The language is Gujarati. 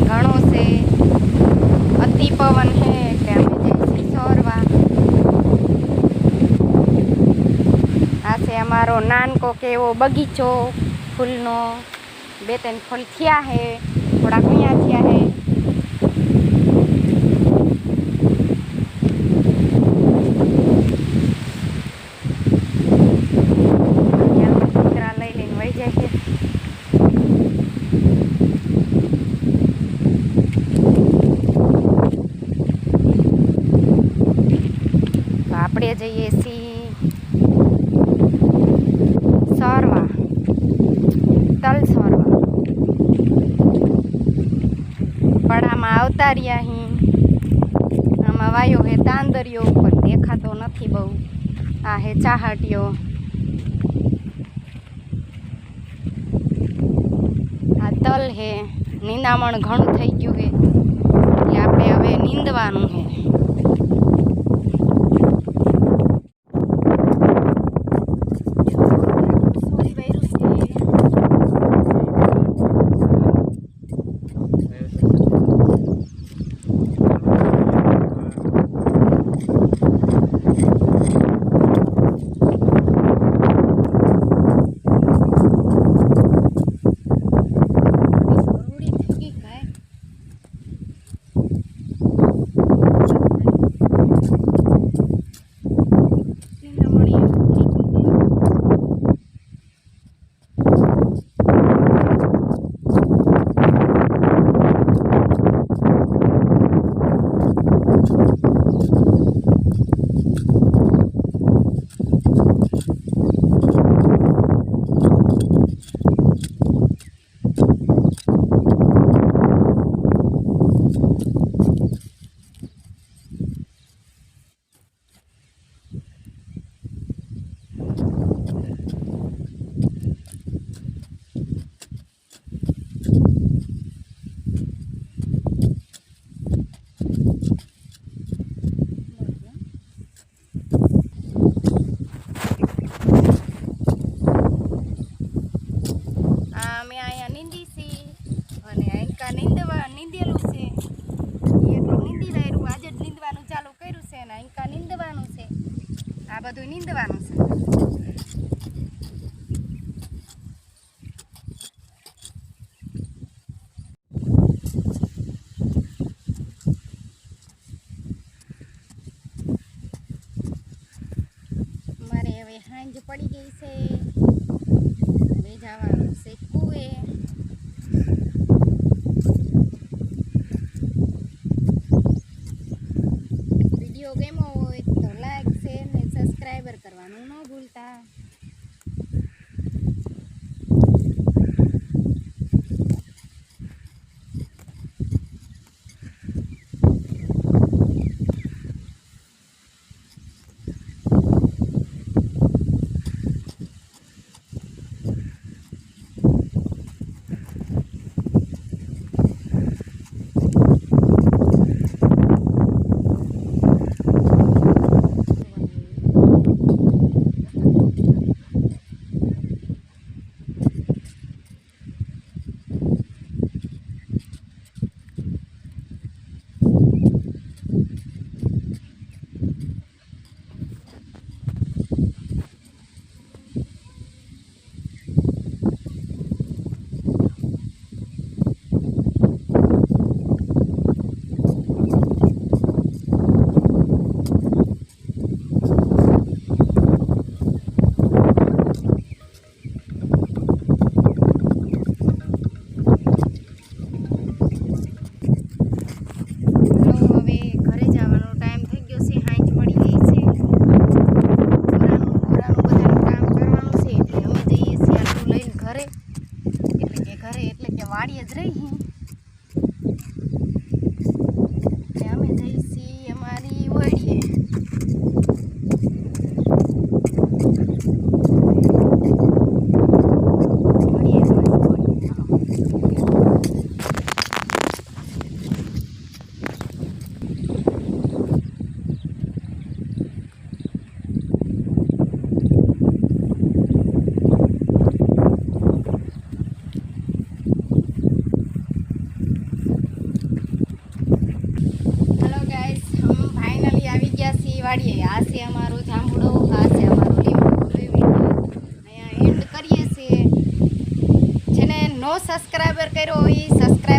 ઘણો છે, અતિ પવન છે એટલે અમે જઈશું સોરવા. આ છે અમારો નાનકો કેવો બગીચો ફૂલનો. 2-3 ફૂલ થયા છે, થોડા કુયા થયા છે. કૂતરા લઈ લઈને વહી જાય છે. તો આપણે જઈએ છીએ સોરવા, તલ સોરવા. પડામાં આવતા રહ્યા અહીં. આમાં વાયો હે તાંદરિયો, પણ દેખાતો નથી બહુ. આ હે ચાહટીયો. આ તલ હે. નિંદામણ ઘણું થઈ ગયું હે એટલે આપણે હવે નીંદવાનું હે. નીંદેલું છે એટલું નીંદી રહ્યું. આજે જ નીંદવાનું ચાલુ કર્યું છે ને અહીં નીંદવાનું છે. આ બધું નીંદવાનું છે. મારે હવે હાંજ પડી ગઈ છે, હવે જવાનું છે કુએ. વિડીયો ગમ્યો હોય તો લાઈક, શેર ને સબસ્ક્રાઈબર કરવાનું ન ભૂલતા. નો સબસ્ક્રાઈબર કર્યો હોય સબસ્ક્રાઈબ